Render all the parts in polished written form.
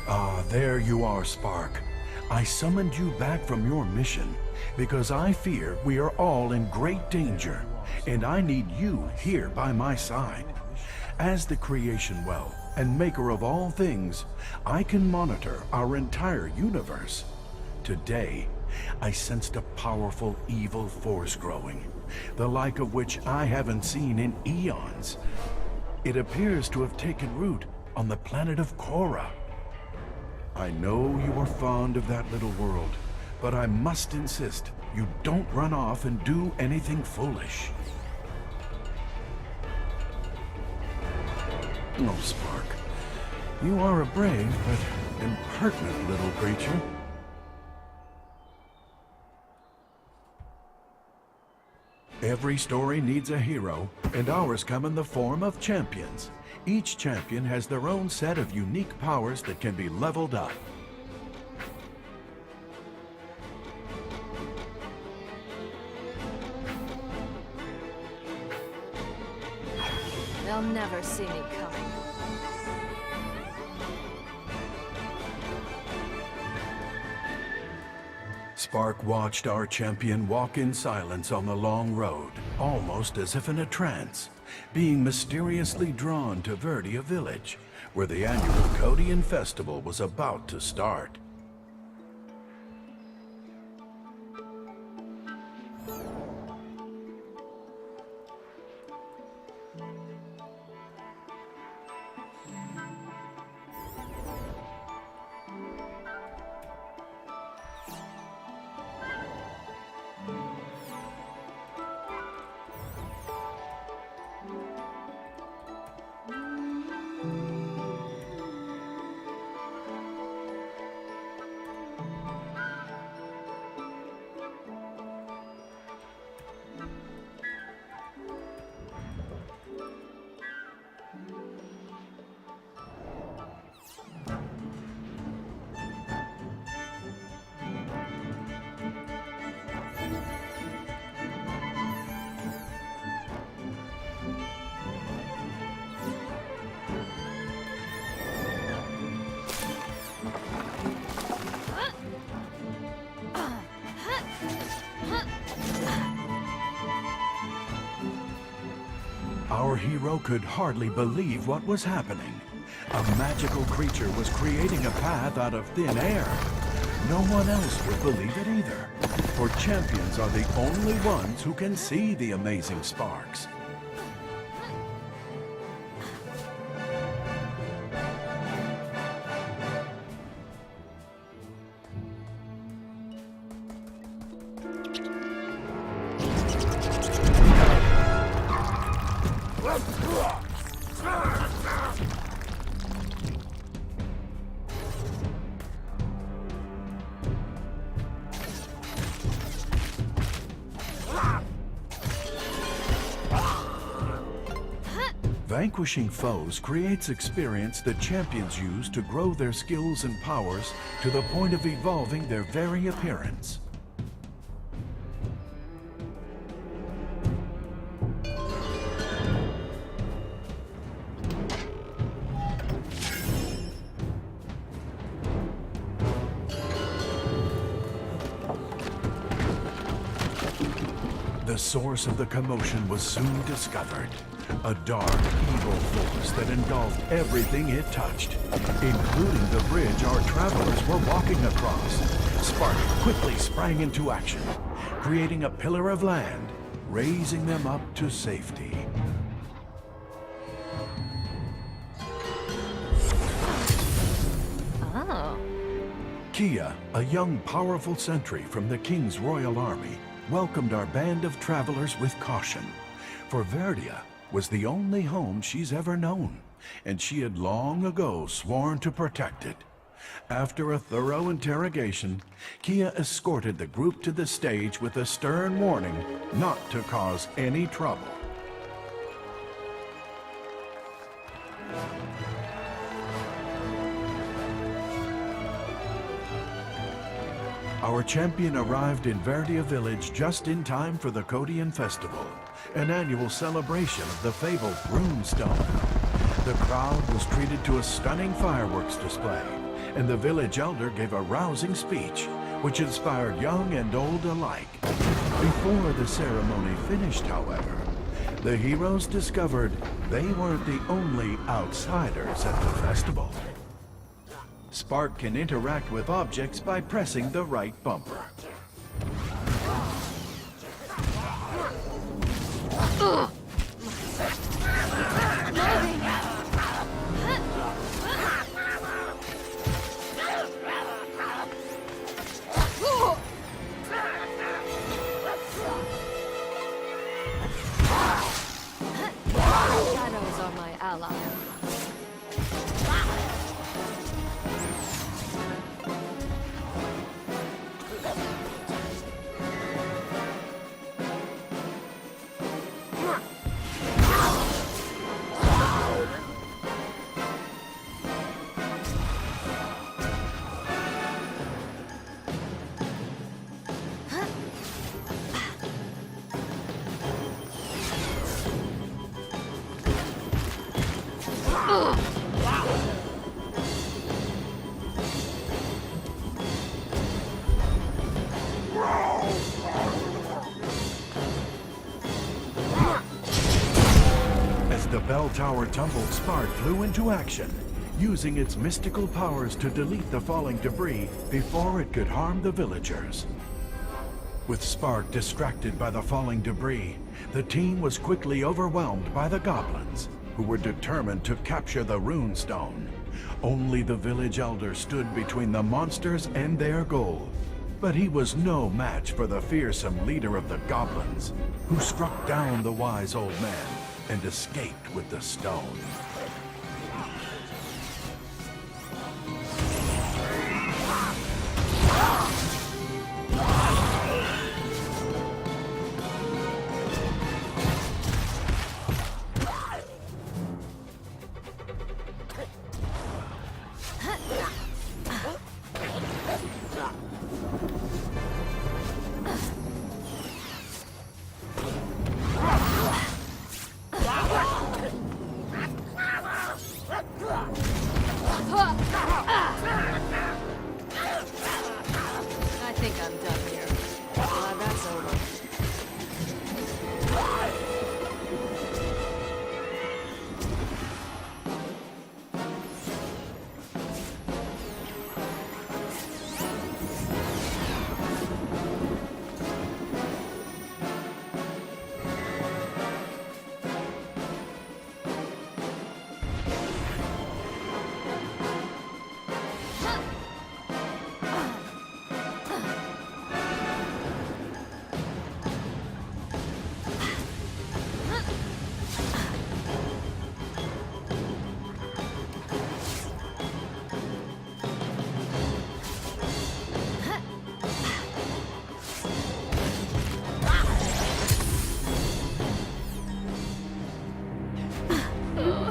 Ah, there you are, Spark. I summoned you back from your mission because I fear we are all in great danger, and I need you here by my side. As the creation well and maker of all things, I can monitor our entire universe. Today, I sensed a powerful evil force growing, the like of which I haven't seen in eons. It appears to have taken root on the planet of Korra. I know you are fond of that little world, but I must insist you don't run off and do anything foolish. Oh, Spark, you are a brave but impertinent little creature. Every story needs a hero, and ours come in the form of champions. Each champion has their own set of unique powers that can be leveled up. They'll never see me coming. Spark watched our champion walk in silence on the long road, almost as if in a trance, being mysteriously drawn to Verdia village, where the annual Codian festival was about to start. Our hero could hardly believe what was happening. A magical creature was creating a path out of thin air. No one else would believe it either, for champions are the only ones who can see the amazing sparks. Vanquishing foes creates experience that champions use to grow their skills and powers to the point of evolving their very appearance. The source of the commotion was soon discovered. A dark, evil force that engulfed everything it touched, including the bridge our travelers were walking across. Spark quickly sprang into action, creating a pillar of land, raising them up to safety. Oh. Kia, a young, powerful sentry from the King's Royal Army, welcomed our band of travelers with caution, for Verdia was the only home she's ever known, and she had long ago sworn to protect it. After a thorough interrogation, Kia escorted the group to the stage with a stern warning not to cause any trouble. Our champion arrived in Verdia village just in time for the Codian Festival, an annual celebration of the fabled Runestone. The crowd was treated to a stunning fireworks display, and the village elder gave a rousing speech, which inspired young and old alike. Before the ceremony finished, however, the heroes discovered they weren't the only outsiders at the festival. Spark can interact with objects by pressing the right bumper. Shadows are my ally. As the bell tower tumbled, Spark flew into action, using its mystical powers to delete the falling debris before it could harm the villagers. With Spark distracted by the falling debris, the team was quickly overwhelmed by the goblins, who were determined to capture the Runestone. Only the village elder stood between the monsters and their goal. But he was no match for the fearsome leader of the goblins, who struck down the wise old man and escaped with the stone. I think I'm done here. Glad that's over.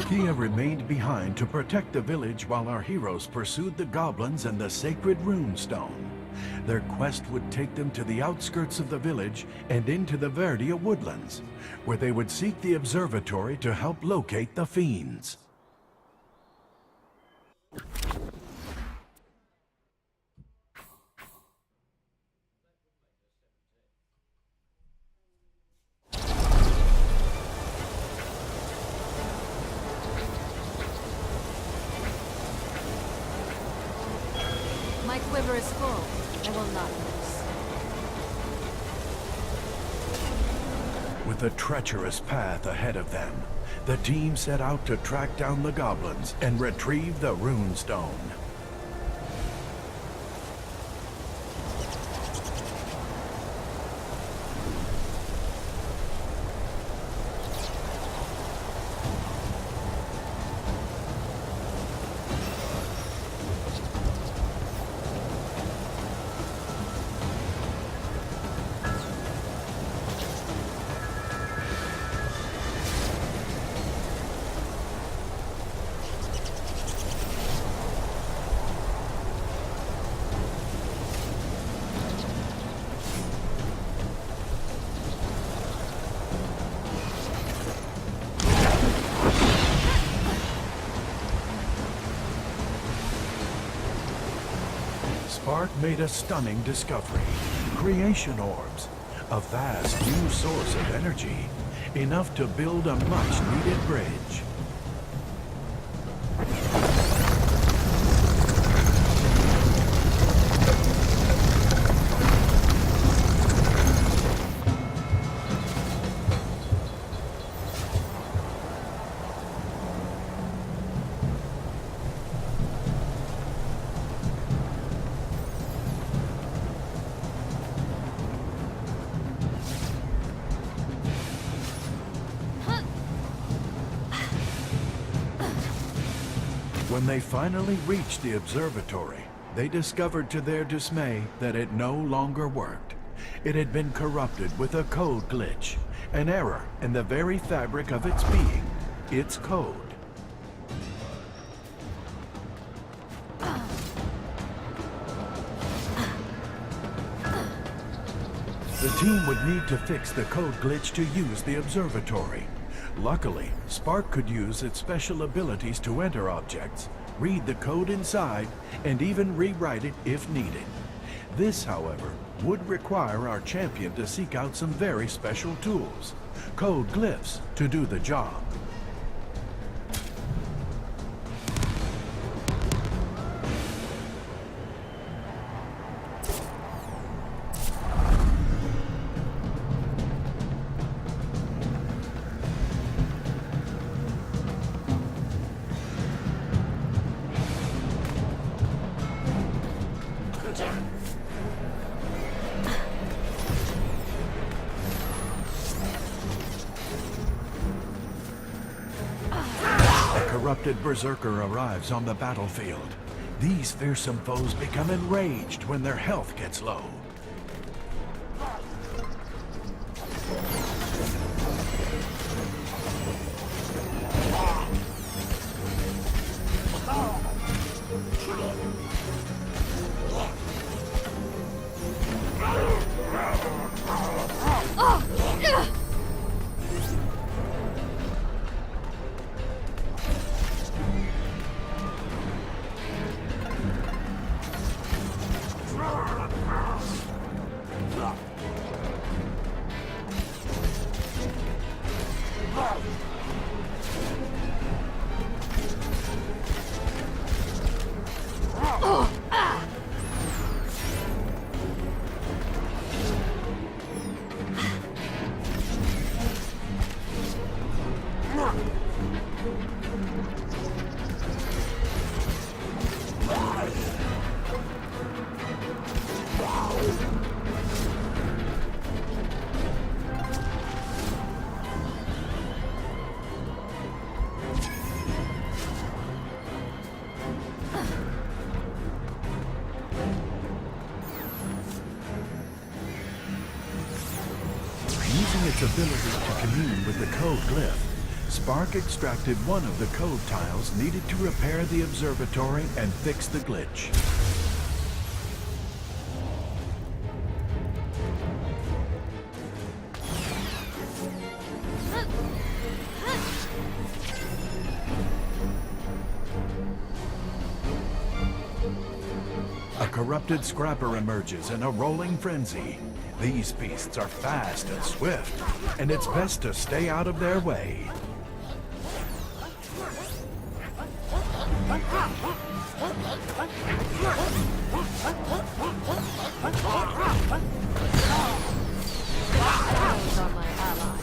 Kia remained behind to protect the village while our heroes pursued the goblins and the sacred Runestone. Their quest would take them to the outskirts of the village and into the Verdia woodlands, where they would seek the observatory to help locate the fiends. quiver is full. I will not lose. With a treacherous path ahead of them, the team set out to track down the goblins and retrieve the rune stone. Spark made a stunning discovery. Creation orbs. A vast new source of energy. Enough to build a much-needed bridge. When they finally reached the observatory, they discovered to their dismay that it no longer worked. It had been corrupted with a code glitch, an error in the very fabric of its being, its code. The team would need to fix the code glitch to use the observatory. Luckily, Spark could use its special abilities to enter objects, read the code inside, and even rewrite it if needed. This, however, would require our champion to seek out some very special tools, code glyphs, to do the job. Corrupted berserker arrives on the battlefield. These fearsome foes become enraged when their health gets low. Using its ability to commune with the code glyph, Spark extracted one of the code tiles needed to repair the observatory and fix the glitch. A corrupted scrapper emerges in a rolling frenzy. These beasts are fast and swift, and it's best to stay out of their way. Those are my ally.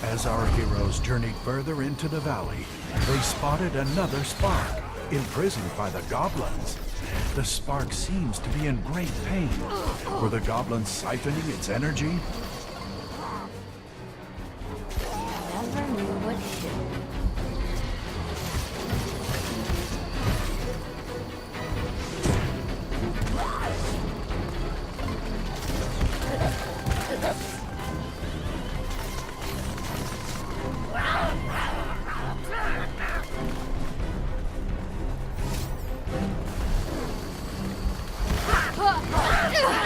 As our heroes journeyed further into the valley, they spotted another spark, imprisoned by the goblins. The spark seems to be in great pain. Were the goblins siphoning its energy? Never knew what hit.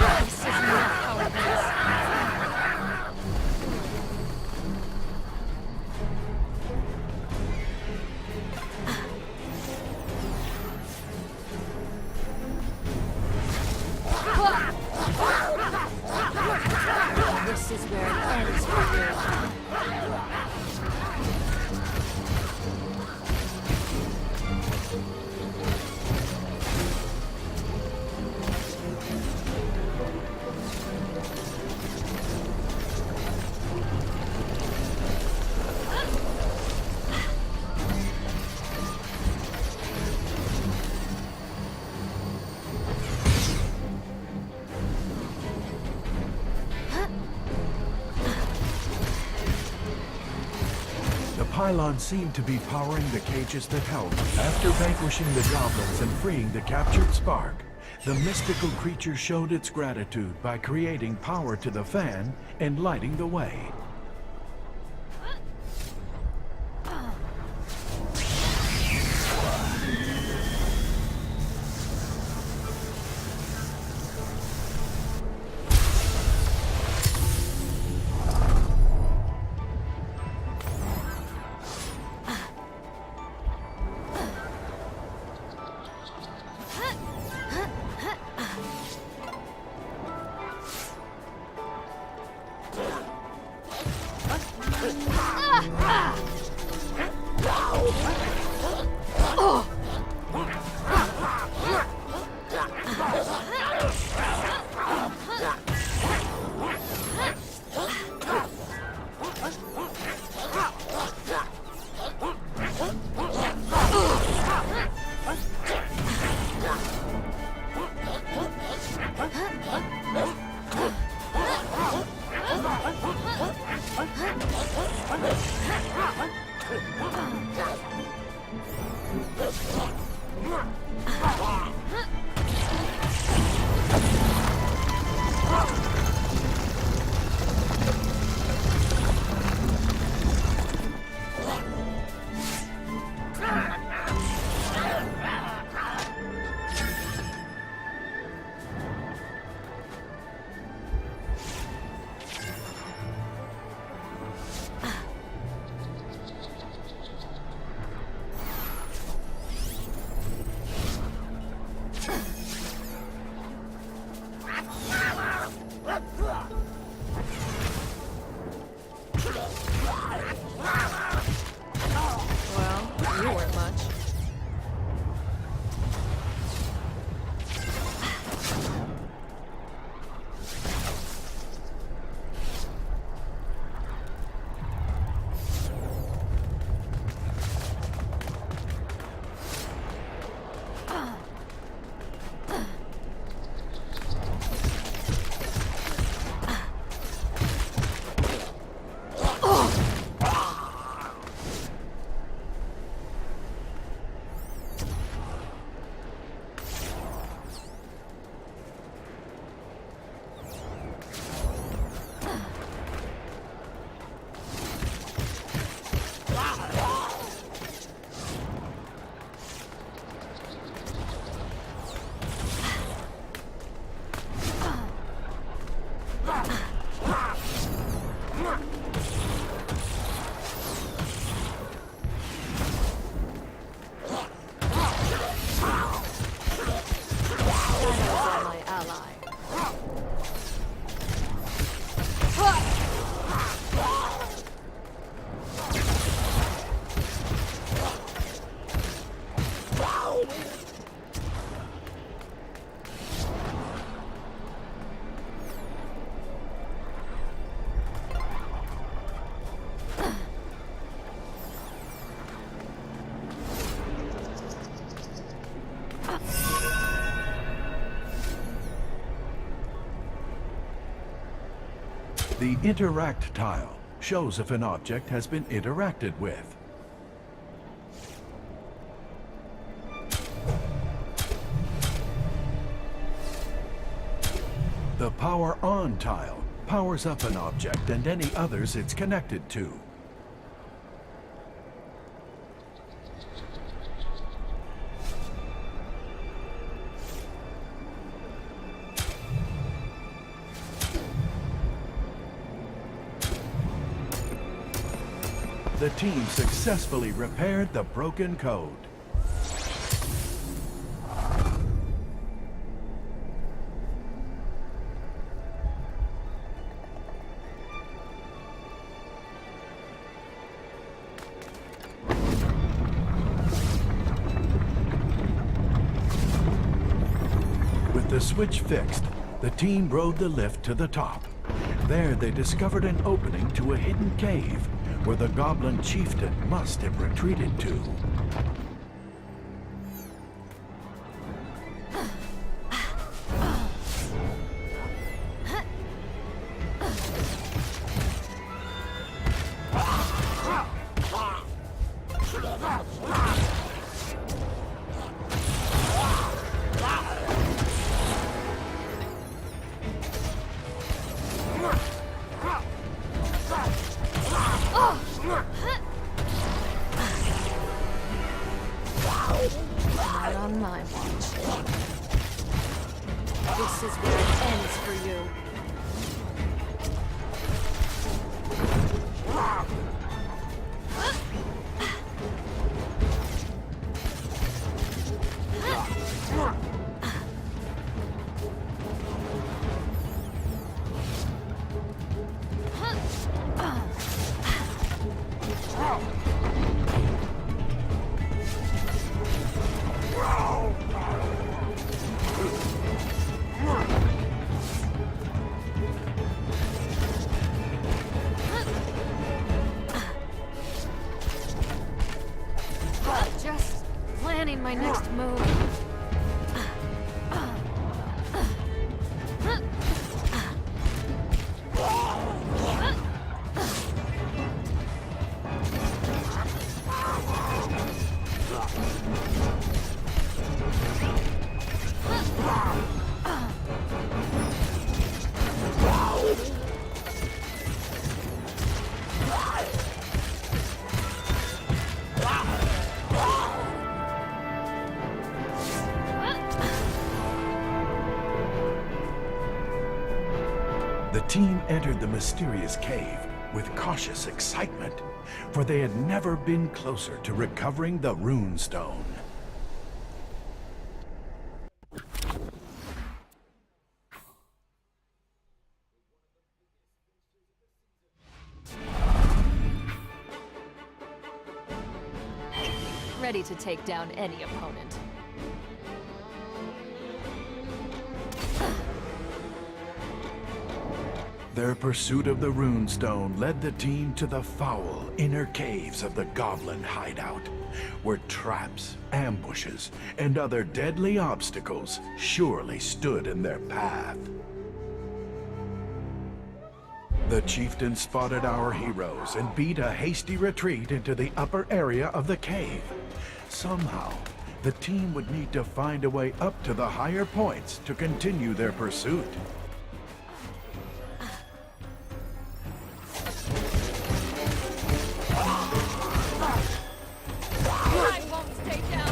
This is not how it is. This is where it ends for you. The pylons seemed to be powering the cages that held them. After vanquishing the goblins and freeing the captured spark, the mystical creature showed its gratitude by creating power to the fan and lighting the way. The interact tile shows if an object has been interacted with. The power on tile powers up an object and any others it's connected to. The team successfully repaired the broken code. With the switch fixed, the team rode the lift to the top. There they discovered an opening to a hidden cave where the goblin chieftain must have retreated to. Not on my watch. This is where it ends for you. Just planning my next move. The team entered the mysterious cave with cautious excitement, for they had never been closer to recovering the rune stone. Ready to take down any opponent. Their pursuit of the rune stone led the team to the foul inner caves of the goblin hideout, where traps, ambushes, and other deadly obstacles surely stood in their path. The chieftain spotted our heroes and beat a hasty retreat into the upper area of the cave. Somehow, the team would need to find a way up to the higher points to continue their pursuit. I won't stay down.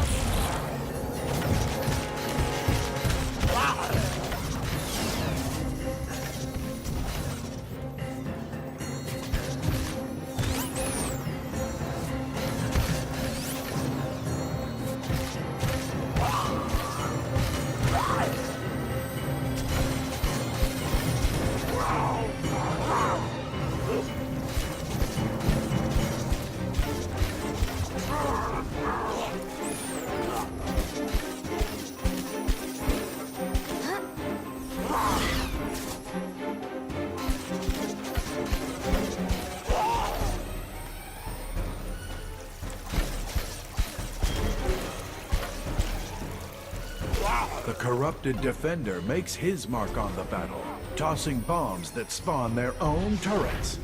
The corrupted defender makes his mark on the battle, tossing bombs that spawn their own turrets.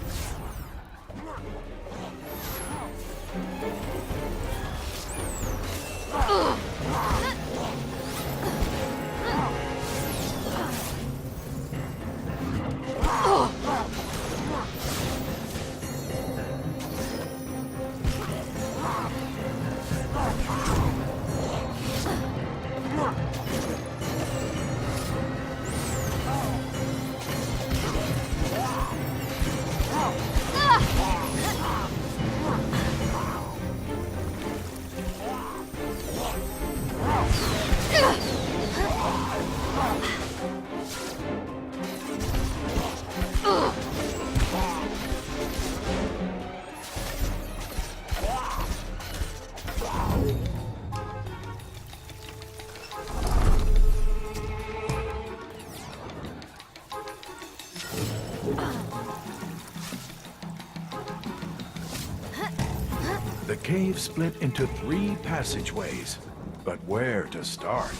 The cave split into 3 passageways, but where to start?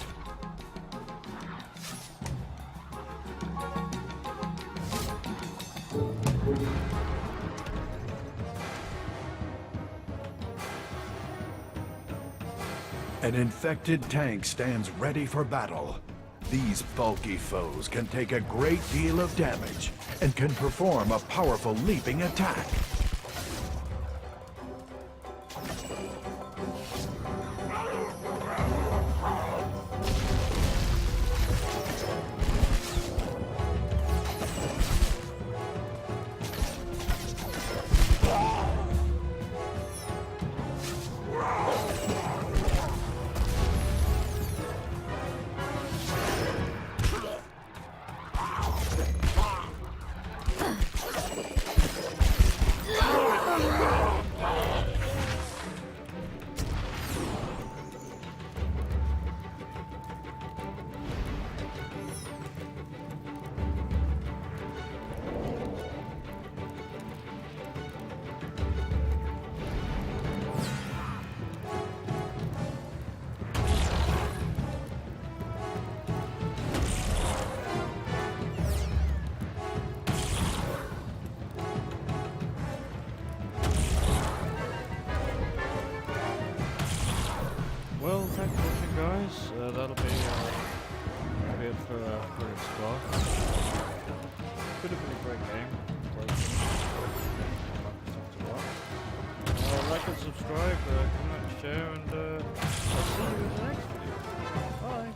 An infected tank stands ready for battle. These bulky foes can take a great deal of damage and can perform a powerful leaping attack. Well, thanks for watching, guys. That'll be it for this vlog. Could have been a great game. Like and subscribe, comment, share, and I'll see you in the next video. Bye.